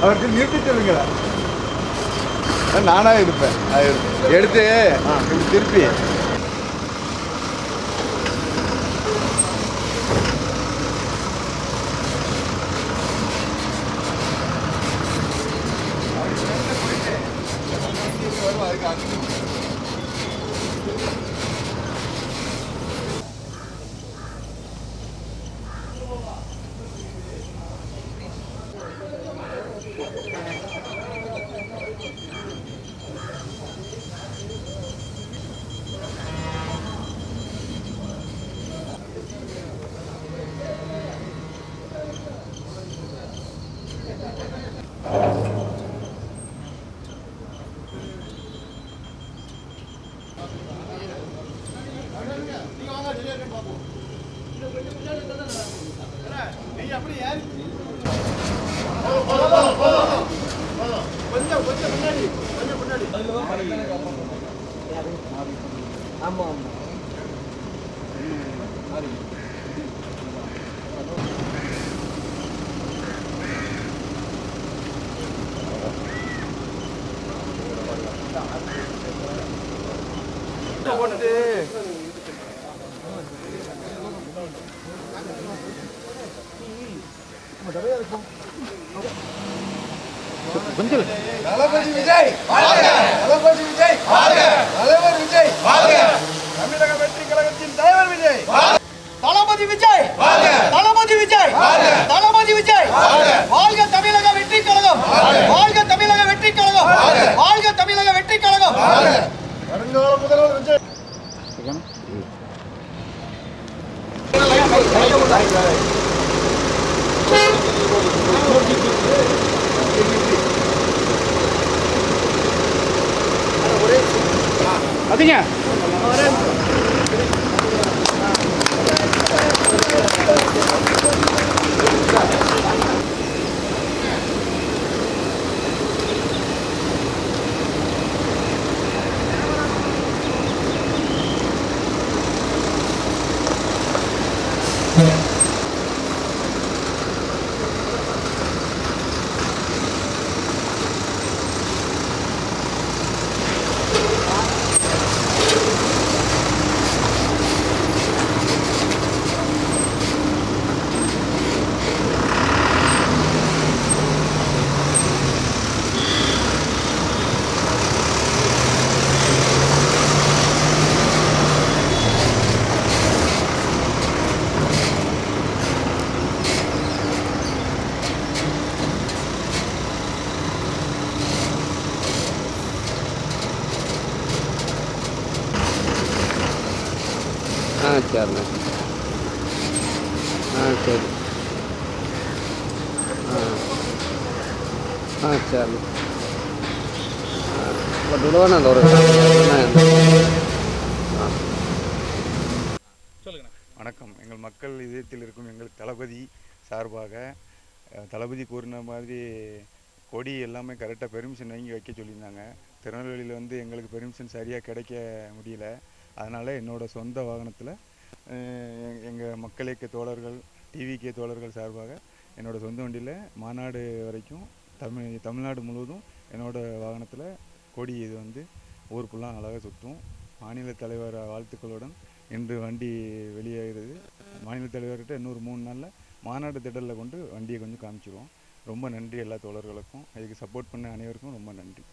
அவருக்கு நிறுத்தி சொல்லுங்களா? நானா இருப்பேன். எடுத்து திருப்பி கொஞ்சம் தளபதி விஜய் தளபதி விஜய் தலைவர் விஜய் தமிழக வெற்றி கழகத்தின் தலைவர் விஜய் தளபதி விஜய் தளபதி விஜய் தளபதி விஜய் வாழ்க தமிழக வெற்றி கழகம் வாழ்க தமிழக வெற்றி கழகம் வாழ்க தமிழக வெற்றி கழகம் வருங்கால முதல்வர் விஜய் அதிங்க சரிண்ணே. சரி. சரிண்ணே. பட் உடவான அந்த ஒரு வணக்கம். எங்கள் மக்கள் இதயத்தில் இருக்கும் எங்கள் தளபதி சார்பாக தளபதி கூறின மாதிரி கொடி எல்லாமே கரெக்டாக பெர்மிஷன் வாங்கி வைக்க சொல்லியிருந்தாங்க. திருநெல்வேலியில் வந்து எங்களுக்கு பெர்மிஷன் சரியாக கிடைக்க முடியல. அதனால் என்னோடய சொந்த வாகனத்தில் எங்கள் மக்களுக்கு தோழர்கள் டிவிகே தோழர்கள் சார்பாக என்னோடய சொந்த வண்டியில் மாநாடு வரைக்கும் தமிழ்நாடு முழுவதும் என்னோடய வாகனத்தில் கொடி இது வந்து ஊர் ஃபுல்லாக அழகாக சுற்றும். மாநில தலைவர் வாழ்த்துக்களுடன் இன்று வண்டி வெளியேறுது. மாநில தலைவர்கிட்ட இன்னொரு 3 நாளில் மாநாடு திடலில் கொண்டு வண்டியை கொஞ்சம் காமிச்சிடுவோம். ரொம்ப நன்றி எல்லா தோழர்களுக்கும். இதுக்கு சப்போர்ட் பண்ண அனைவருக்கும் ரொம்ப நன்றி.